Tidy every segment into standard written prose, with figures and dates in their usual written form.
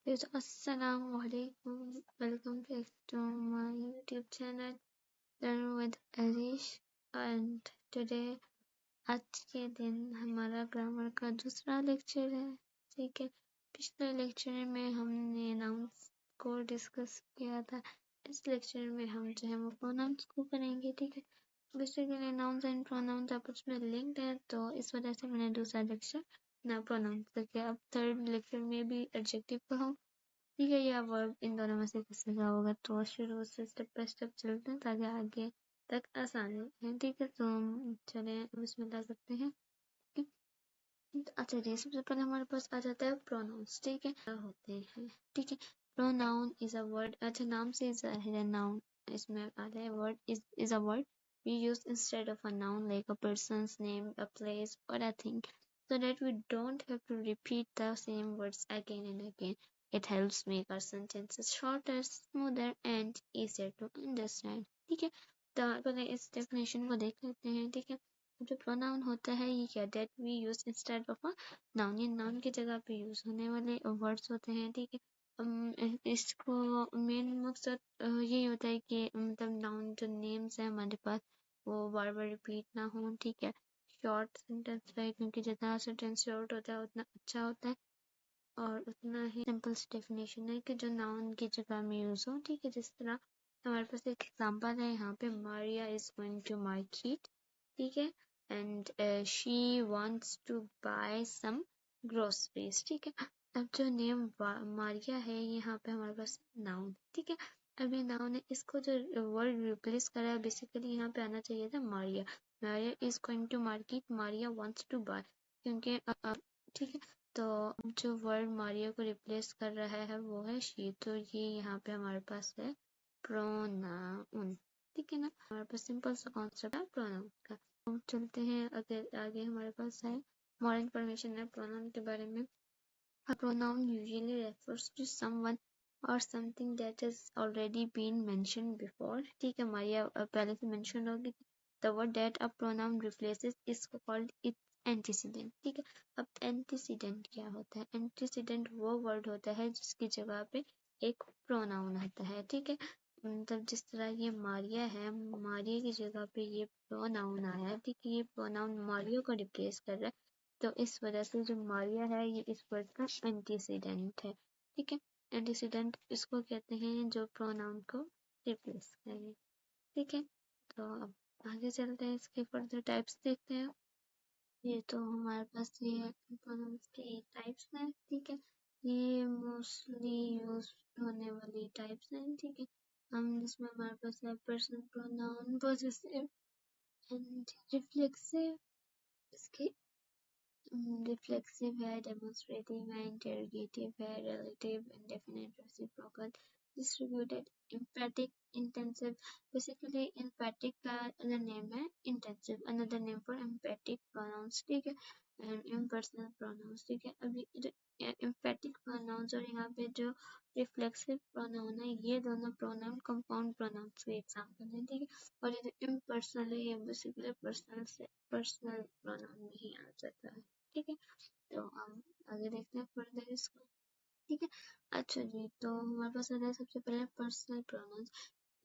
Assalamualaikum. Welcome back to my YouTube channel Learn with Arish. And today आज के दिन हमारा ग्रामर का दूसरा लेक्चर है। ठीक है, पिछले लेक्चर में हमने नाउन्स को डिस्कस किया था। इस लेक्चर में हम जो है वो प्रोनाउंस को करेंगे। ठीक है, बेसिकली नाउन्स एंड प्रोनाउंस आपस में लिंक्ड है, तो इस वजह से मैंने दूसरा लेक्चर ना प्रोनाउंस करके अब थर्ड लेक्चर में भी एडजेक्टिव पढ़ाऊँ। ठीक है, या वर्ब इन दोनों में से किसी का होगा, तो शुरू से स्टेप बाय स्टेप चलते हैं ताकि आगे तक आसानी है। ठीक है, तो हम चले बिस्मिल्लाह करते हैं। ठीक है, अच्छा जी, सबसे पहले हमारे पास आ जाता है प्रोनाउंस। ठीक है, क्या होते हैं। ठीक है, प्रोनाउन इज अ वर्ड। अच्छा, नाम से इज अ नाउन, इसमें आता है word is a word we use instead of a noun like a person's name, a place or a thing, so that we don't have to repeat the same words again and again. It helps make our sentences shorter, smoother and easier to understand. ठीक है, तो पहले इस definition को देख लेते हैं। ठीक है, जो pronoun होता है ये क्या, that we use instead of a noun, ये noun की जगह पे यूज होने वाले words होते हैं। ठीक है, इसको मेन मकसद यही होता है कि मतलब नाउन जो नेम्स है हमारे पास वो बार बार रिपीट ना हो। ठीक है, शॉर्ट सेंटेंस रहे, क्योंकि जितना सेंटेंस शॉर्ट होता है उतना अच्छा होता है और उतना ही सिंपल डेफिनेशन है कि जो नाउन की जगह में यूज हो। ठीक है, जिस तरह हमारे पास एक एग्जांपल है यहाँ पे, Maria is going to market. ठीक है, and she wants to buy some groceries. ठीक है, अब जो नेम मारिया है यहाँ पे हमारे पास नाउन। ठीक है, अभी नाउन है, इसको जो वर्ड रिप्लेस करा है बेसिकली यहाँ पे आना चाहिए था Maria. Maria is going to market, Maria wants to buy, क्योंकि ठीक है, तो जो वर्ड मारिया को रिप्लेस कर रहा है वो है शी, तो ये यहाँ पे हमारे पास है प्रोनाउन। ठीक है ना, हमारे पास सिंपल सा कॉन्सेप्ट है प्रोनाउन का। हम चलते हैं अगर आगे हमारे पास है मोर इन्फॉर्मेशन है प्रोनाउन के बारे में। A pronoun usually refers to someone or something that has already been mentioned before. ठीक है, मारिया पहले से मेंशन होगी। The word that a pronoun replaces is called its antecedent. ठीक है, अब antecedent क्या होता है? Antecedent वो वर्ड होता है जिसकी जगह पे एक प्रोनाउन आता है। ठीक है, मतलब जिस तरह ये मारिया है, मारिया की जगह पे ये प्रोनाउन आया है। ठीक है, ये प्रोनाउन मारिया को रिप्लेस कर रहा है, तो इस वजह से जो मारिया है ये इस वर्ड का एंटीसीडेंट है। ठीक है, एंटीसीडेंट इसको कहते हैं जो प्रोनाउन को रिप्लेस करे। ठीक है, तो अब आगे चलते हैं, इसके फर्दर टाइप्स देखते हैं। ये तो हमारे पास ये प्रोनाउंस के टाइप्स हैं। ठीक है, ये मोस्टली यूज होने वाली टाइप्स हैं। ठीक है, हम इसमें हमारे पास है personal pronoun, possessive and reflexive. इसके रिफ्लेक्सिव है, डेमोन्स्ट्रेटिव है, इंटेरोगेटिव है, relative, indefinite, reciprocal, distributed, emphatic, intensive. Basically emphatic का अनदर नेम है intensive, another name for emphatic pronouns. ठीक है, एंड इम्पर्सनल प्रोनाउंस। ठीक है, अभी जो एम्फैटिक प्रोनाउंस और यहाँ पे जो रिफ्लेक्सिव प्रोनाउन है, ये दोनों प्रोनाउन कंपाउंड प्रोनाउंस के एग्जांपल हैं। ठीक है, और ये जो इम्पर्सनल है ये बेसिकली पर्सनल से पर्सनल प्रोनाउन में ही आ जाता है। ठीक है, तो हम आगे देखते हैं फर्दर इसको। ठीक है, अच्छा जी, तो हमारे पास आता है सबसे पहले personal pronouns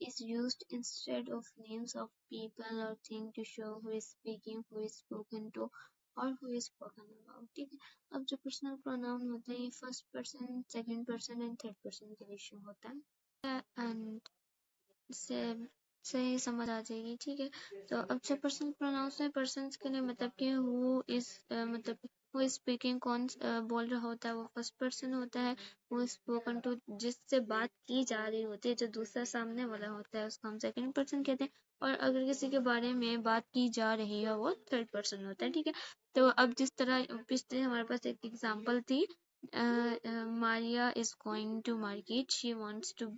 is used instead of names of people or thing to show who is speaking, who is spoken to or who is spoken about. ठीक है, अब जो पर्सनल प्रोनाउन होता है ये first person, second person and third person के लिए show होता है एंड से ही समझ आ जाएगी। ठीक है, तो अब जो पर्सनल प्रोनाउंस है पर्सन्स के लिए मतलब कि हु इज मतलब हु इज स्पीकिंग, कौन बोल रहा होता है वो फर्स्ट पर्सन होता है। हु इज स्पोकन टू, जिससे बात की जा रही होती है, जो दूसरा सामने वाला होता है उसको हम सेकंड पर्सन कहते हैं। और अगर किसी के बारे में बात की जा रही है वो थर्ड पर्सन होता है। ठीक है, तो अब जिस तरह पिछले हमारे पास एक एग्जांपल थी, Maria is going to market, she wants to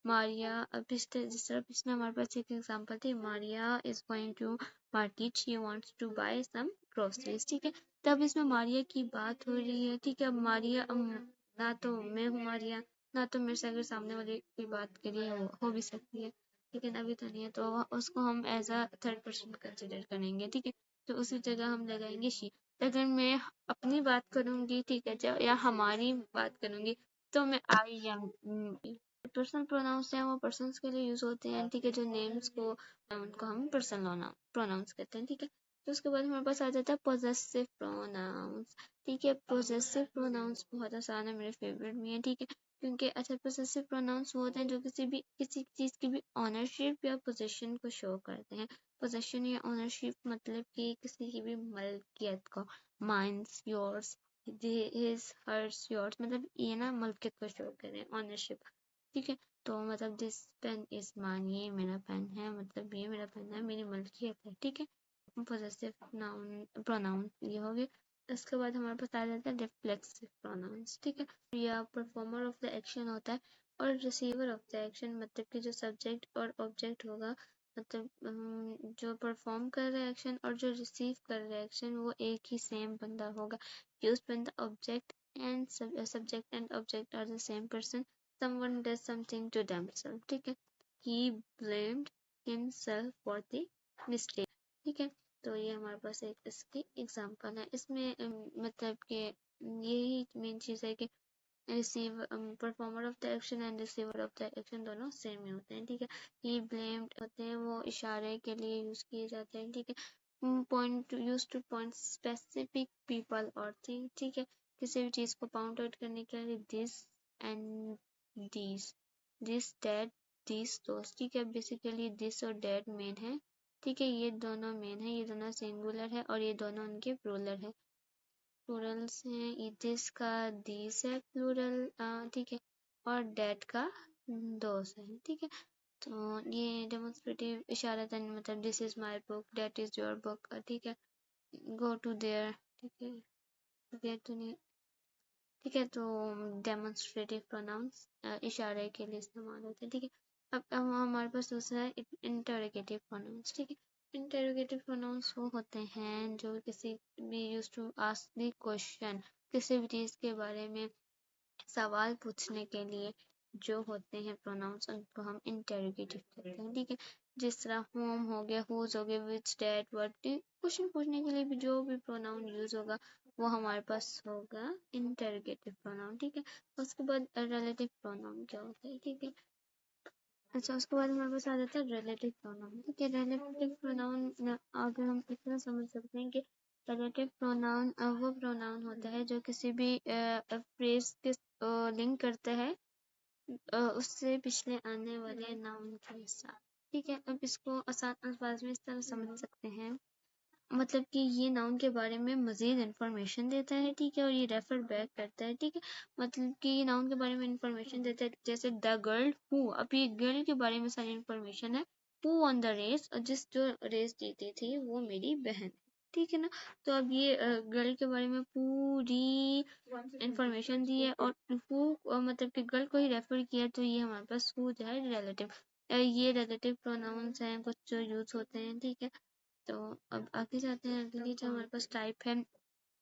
Maria, पिछले जिस तरह पिछले हमारे पास एक एग्जांपल थी, Maria is going to market, she wants to buy some groceries. ठीक है, तब इसमें मारिया की बात हो रही है। ठीक है, मारिया ना तो मैं हूँ मारिया, ना तो मेरे से अगर सामने वाले की बात करिए हो भी सकती है, लेकिन अभी तो नहीं है, तो उसको हम as a third person consider करेंगे। ठीक है, तो उसी जगह हम लगाएंगे शी। अगर मैं अपनी बात करूंगी, ठीक है, या हमारी बात करूंगी, तो मैं आई एम। पर्सनल प्रोनाउंस हैं वो पर्सन्स के लिए यूज होते हैं, ठीक है, जो नेम्स को उनको हम पर्सनल प्रोनाउंस कहते हैं, ठीक है। तो उसके बाद हमारे पास आ जाता है पोजेसिव प्रोनाउंस, ठीक है। पोजेसिव प्रोनाउंस बहुत आसान है, मेरे फेवरेट भी है, ठीक है, क्योंकि अच्छा पोजेसिव प्रोनाउंस वो होते हैं जो किसी चीज की भी ऑनरशिप या पोजेशन को शो करते हैं। पोजेशन या ऑनरशिप मतलब कि किसी की भी मलकियत को, mines, yours, his, hers, yours, मतलब ये ना मलकियत को शो करें, ऑनरशिप, ठीक है। तो मतलब दिस पेन इज माइन, ये मेरा पेन है, मतलब ये मेरा पेन है, मेरी मलकियत है, ठीक है। पोजेसिव नाउन प्रोनाउन ये हो गए। इसके बाद हमारे पास आ जाता है रिफ्लेक्सिव प्रोनाउंस, ठीक है। या परफॉर्मर ऑफ द एक्शन होता है और रिसीवर ऑफ द एक्शन, मतलब कि जो सब्जेक्ट और ऑब्जेक्ट होगा, मतलब जो परफॉर्म कर रहा है एक्शन और जो रिसीव कर रहा है एक्शन, वो एक ही सेम बंदा होगा। Used when the object and subject and object are the same person, someone does something to themselves, ठीक है। he blamed himself for the mistake, ठीक है। तो ये हमारे पास एक इसकी एग्जांपल है। इसमें मतलब कि यही मेन चीज़ है कि receive performer of the action and receiver of the action दोनों सेम ही होते हैं, ठीक है। ही ब्लेम्ड होते हैं वो इशारे के लिए यूज किए जाते हैं, ठीक है। Point use two point specific people और थिंग, ठीक है। किसी भी चीज को पॉइंट आउट करने के लिए this and these, this that this those, ठीक है। बेसिकली दिस और दैट मेन है, ठीक है, ये दोनों मेन है, ये दोनों सिंगुलर है और ये दोनों उनके प्लूरल है। प्लूरल्स हैं, दिस का दिस है प्लूरल, ठीक है, और डेट का दोस है, ठीक है। तो ये डेमोन्स्ट्रेटिव इशारतन मतलब this is my book, that is your book, ठीक है। गो टू देयर, ठीक है, गेट टू, ठीक है। तो डेमोन्स्ट्रेटिव प्रोनाउंस इशारे के लिए इस्तेमाल होते हैं, ठीक है। अब हमारे पास दूसरा है इंटरोगेटिव प्रोनाउंस, ठीक है। इंटरोगेटिव प्रोनाउंस वो होते हैं जो किसी भी use to ask the question, किसी भी चीज के बारे में सवाल पूछने के लिए जो होते हैं प्रोनाउंस, उनको हम इंटेरोगेटिव कहते हैं, ठीक है। जिस तरह होम हो गया, हुज हो गया, विच, डेट, व्हाट, क्वेश्चन पूछने के लिए भी जो भी प्रोनाउन यूज होगा वो हमारे पास होगा इंटेरोगेटिव प्रोनाउन, ठीक है। उसके बाद रिलेटिव प्रोनाउन क्या होता है, ठीक है। अच्छा, उसके बाद हमारे पास आ जाता है रिलेटिव प्रोनाउन, ठीक है। रिलेटिव प्रोनाउन अगर हम इतना समझ सकते हैं कि रिलेटिव प्रोनाउन वो प्रोनाउन होता है जो किसी भी फ्रेज के लिंक करता है उससे पिछले आने वाले नाउन के साथ, ठीक है। अब इसको आसान अल्फाज में इस तरह समझ सकते हैं, मतलब कि ये नाउन के बारे में मजीद इन्फॉर्मेशन देता है, ठीक है, और ये रेफर बैक करता है, ठीक है। मतलब कि ये नाउन के बारे में इन्फॉर्मेशन देता है, जैसे द गर्ल हु, अब ये गर्ल के बारे में सारी इन्फॉर्मेशन है। हु ऑन द रेस, जिस जो रेस जीती थी वो मेरी बहन, ठीक है ना। तो अब ये गर्ल के बारे में पूरी इंफॉर्मेशन दी है और हु मतलब कि गर्ल को ही रेफर किया, तो ये हमारे पास हु जो है रिलेटिव, ये रिलेटिव प्रोनाउंस हैं कुछ जो यूज होते हैं, ठीक है। तो अब आगे जाते हैं, अगली जो हमारे पास टाइप है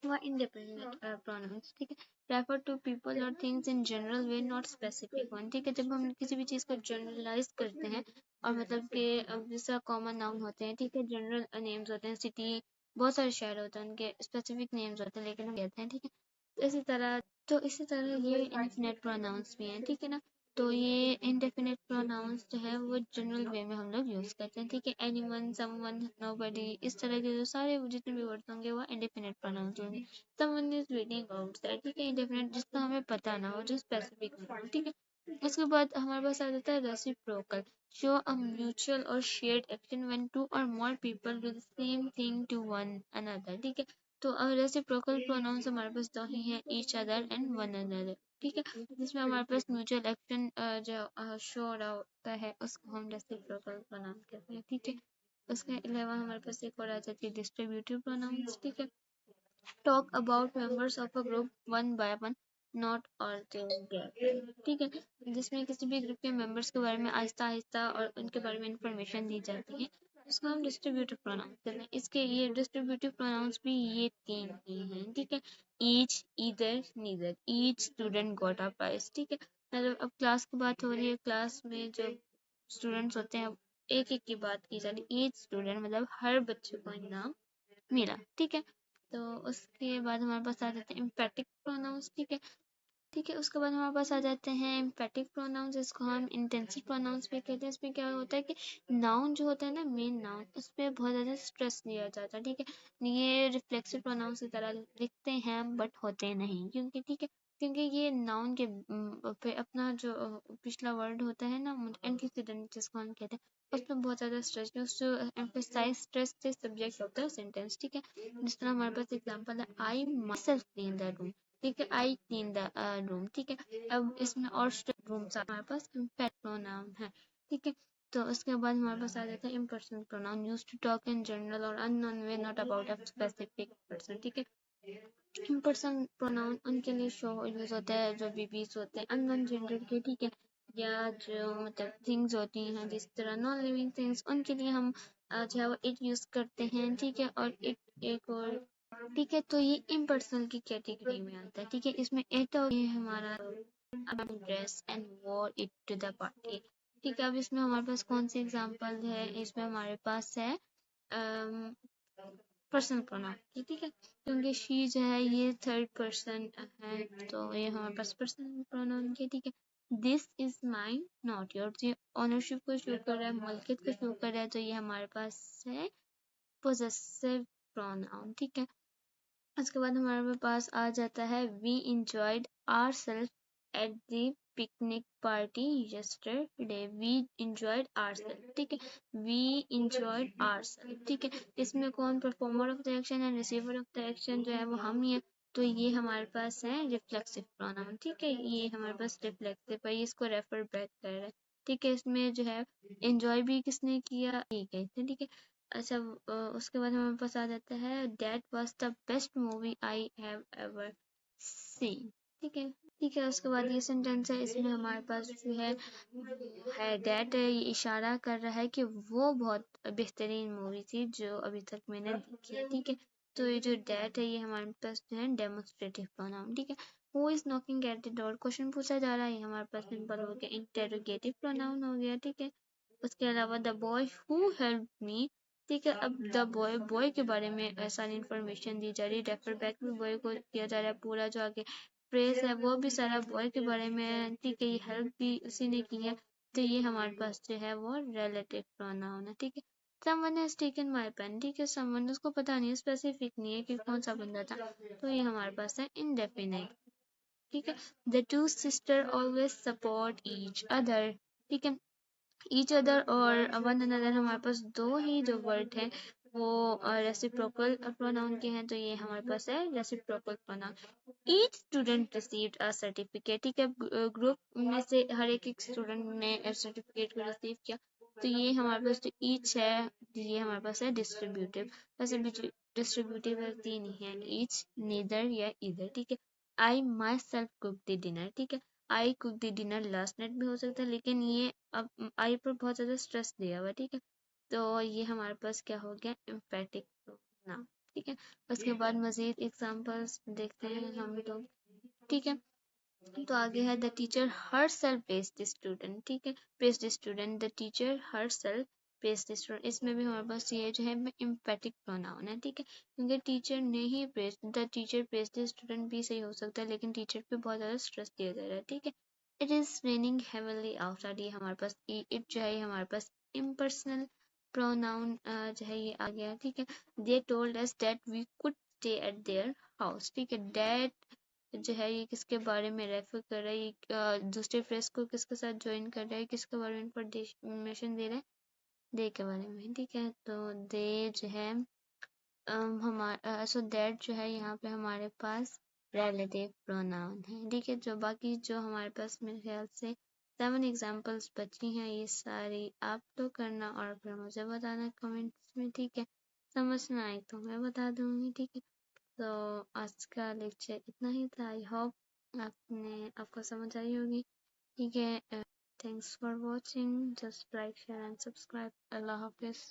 वो इंडिपेंडेंट प्रोनाउंस, ठीक है। रेफर टू पीपल और things in general way, not specific one, ठीक है। जब हम किसी भी चीज को जनरलाइज करते हैं और मतलब कि जैसा कॉमन नाउन होते हैं, ठीक है, जनरल नेम्स होते हैं, सिटी, बहुत सारे शहर होते हैं, उनके स्पेसिफिक नेम्स होते हैं, लेकिन हम कहते हैं, ठीक है। तो इसी तरह ये इनडेफिनेट प्रोनाउंस भी हैं, ठीक है ना। तो ये इनडेफिनेट प्रोनाउंस जो है वो जनरल वे में हम लोग यूज करते हैं, ठीक है। एनीवन, समवन, नोबडी, इस तरह के जो सारे जितने भी वर्ड्स होंगे वो इनडेफिनेट प्रोनाउंस होंगे। समवन इज वेटिंग आउटसाइड, ठीक है, इंडेफिनेट जिसका हमें पता ना हो, जो स्पेसिफिक ना हो, ठीक है। उसके बाद हमारे पास आ जाता है रेसिप्रोकल, शो अ म्यूचुअल और शेयर्ड एक्शन व्हेन टू और more people do the same thing to one another, ठीक है। तो रेसिप्रोकल प्रोनाउंस हमारे पास दो ही हैं, each other and one another, ठीक है। जिसमें हमारे पास म्यूचुअल एक्शन जो शो होता है उसको हम रेसिप्रोकल प्रोनाउंस कहते हैं, ठीक है। उसके अलावा हमारे पास एक और आ जाती है डिस्ट्रीब्यूटिव प्रोनाउंस, ठीक है। Talk about members of a group one by one, not all together, ठीक है। जिसमें किसी भी ग्रुप के मेंबर्स के बारे में आहिस्ता आहिस्ता और उनके बारे में इंफॉर्मेशन दी जाती है, उसको हम डिस्ट्रीब्यूटिव प्रोनाउंस कहते हैं। इसके ये डिस्ट्रीब्यूटिव प्रोनाउंस भी ये तीन ही हैं, ठीक है। Each, either, neither, each student got a prize, ठीक है। मतलब अब क्लास की बात हो रही है, क्लास में जो स्टूडेंट्स होते हैं एक एक की बात की जा रही है, ईच स्टूडेंट मतलब हर बच्चे को इनाम मिला, ठीक है। तो उसके बाद हमारे पास आ जाते हैं इम्पेटिक प्रोनाउंस, ठीक है। ठीक है। उसके बाद हमारे पास आ जाते हैं एम्फेटिक प्रोनाउंस, जिसको हम इंटेंसिव प्रोनाउंस भी कहते हैं। इसमें क्या होता है कि नाउन जो होता है ना, मेन नाउन, उस पर बहुत ज़्यादा स्ट्रेस दिया जाता है। ठीक है, ये रिफ्लेक्सिव प्रोनाउंस की तरह लिखते हैं बट होते नहीं, क्योंकि ठीक है, क्योंकि ये नाउन के पे अपना जो पिछला वर्ड होता है ना, एंटीसीडेंट जिसको हम कहते हैं, उसमें बहुत ज़्यादा स्ट्रेस, जो एम्फेसाइज स्ट्रेस से सब्जेक्ट होता है सेंटेंस। ठीक है, जिस तरह हमारे पास एग्जांपल है, I myself clean the room. ठीक है, आई क्लीन द रूम। ठीक है, अब इसमें और रूम हमारे पास इम्पेक्ट प्रोनाउन है। ठीक है, तो उसके बाद हमारे पास आ जाता है impersonal pronoun, used to talk in general और unknown way, not about a specific person. ठीक है, इम्पर्सन प्रोनाउन उनके लिए शो यूज होता है जो बीबीज होते हैं अननोन जेंडर के। ठीक है, या जो मतलब थिंग्स होती हैं जिस तरह नॉन लिविंग थिंग्स, उनके लिए हम जो है वो इट यूज करते हैं। ठीक है, और इट एक और, ठीक है, तो ये इम्पर्सनल की कैटेगरी में आता है। ठीक है, इसमें इट और ये हमारा dress and wore it to the party. ठीक है, अब इसमें हमारे पास कौन सी एग्जांपल है, इसमें हमारे पास है पर्सनल प्रोनाउन की। ठीक है, क्योंकि शी जो है ये थर्ड पर्सन है, तो ये हमारे पास पर्सनल प्रोनाउन की। ठीक है, this is mine not yours, ये ऑनरशिप को शो कर रहा है, मलकियत को शो कर रहा है, तो ये हमारे पास है पोजेसिव प्रोनाउन। ठीक है, उसके बाद हमारे पास आ जाता है we enjoyed our self at the picnic party yesterday. We enjoyed our self. ठीक है, वी इंजॉयड आवर सेल्फ। ठीक है, इसमें कौन performer of the action and receiver of the action जो है वो हम ही है, तो ये हमारे पास है रिफ्लेक्सिव प्रोनाउन। ठीक है, ये हमारे पास रिफ्लेक्सिव है, इसको रेफर बैक कर रहा है। ठीक है, इसमें जो है एंजॉय भी किसने किया, ठीक है। ठीक है, अच्छा, उसके बाद हमारे पास आ जाता है that was the best movie I have ever seen. ठीक है, ठीक है, उसके बाद ये सेंटेंस है, इसमें हमारे पास जो है दैट, ये इशारा कर रहा है कि वो बहुत बेहतरीन मूवी थी जो अभी तक मैंने देखी है। ठीक है, तो ये जो दैट है ये हमारे पास जो है डेमोस्ट्रेटिव प्रोनाउन। ठीक है, who is knocking at the door, question पूछा जा रहा है, ये हमारे पास सिंपल हो गया, इंटेरोगेटिव प्रोनाउन हो गया। ठीक है, उसके अलावा the boy who help me. ठीक है, अब द बॉय, बॉय के बारे में सारी इंफॉर्मेशन दी जा रही है, रेफर बैक भी बॉय को किया जा रहा है, पूरा जो आगे फ्रेज है वो भी सारा बॉय के बारे में है। ठीक है, ये हेल्प भी उसी ने की है, तो ये हमारे पास जो है वो रिलेटिव प्रोनाउन है। ठीक है, someone has taken my pen. ठीक है, समवन उसको पता नहीं है, स्पेसिफिक नहीं है कि कौन सा बंदा था, तो ये हमारे पास है इंडेफिनिट। ठीक है, the two sister always support each other. ठीक है, ईच अदर और वन अनदर हमारे पास दो ही जो वर्ड हैं वो रेसिप्रोकल प्रोनाउन के हैं, तो ये हमारे पास है reciprocal pronoun. Each student received a certificate. ठीक है, ग्रुप में से हर एक स्टूडेंट ने सर्टिफिकेट को रिसीव किया, तो ये हमारे पास जो ईच है ये हमारे पास है डिस्ट्रीब्यूटिव। वैसे भी डिस्ट्रीब्यूटिव तीन ही है, ईच, नीदर या इधर। ठीक है, I myself cook the dinner. ठीक है, I cook the dinner last night भी हो सकता है, लेकिन ये अब आई पर बहुत ज्यादा स्ट्रेस दिया हुआ है। ठीक है, तो ये हमारे पास क्या हो गया, एम्फेटिक प्रोनाउन। ठीक है, उसके बाद मजीद एग्जांपल्स देखते हैं हम लोग। ठीक है, तो आगे है the teacher her self praise the student. ठीक है, praise the student, the teacher her self praise the student, इसमें भी हमारे पास ये जो है एम्फेटिक प्रोनाउन है। ठीक है, क्योंकि टीचर ने ही praise, the teacher praise the student भी सही हो सकता है, लेकिन टीचर पे बहुत ज्यादा स्ट्रेस दिया जा रहा है। ठीक है, it is raining heavily outside, ये हमारे पास इट जो है ये हमारे पास इम्पर्सनल प्रोनाउन जो है ये आ गया। ठीक है, they told us that we could stay at their house. ठीक है, दैट जो है ये किसके बारे में रेफर कर रहा है, ये दूसरे फ्रेज को किसके साथ ज्वाइन कर रहा है, किसके बारे में इंफॉर्मेशन दे रहा है, दे के बारे में। ठीक है, तो दे जो है हमारा सो दैट जो है यहाँ पे हमारे पास रिलेटिव प्रोनाउन है। ठीक है, जो बाकी जो हमारे पास मेरे ख्याल से 7 एग्जांपल्स बची हैं, ये सारी आप लोग करना और फिर मुझे बताना कमेंट्स में। ठीक है, समझना आए तो मैं बता दूंगी। ठीक है, तो आज का लेक्चर इतना ही था, आई होप आपको समझ आई होगी। ठीक है, thanks for watching, just like share and subscribe. Allah Hafiz.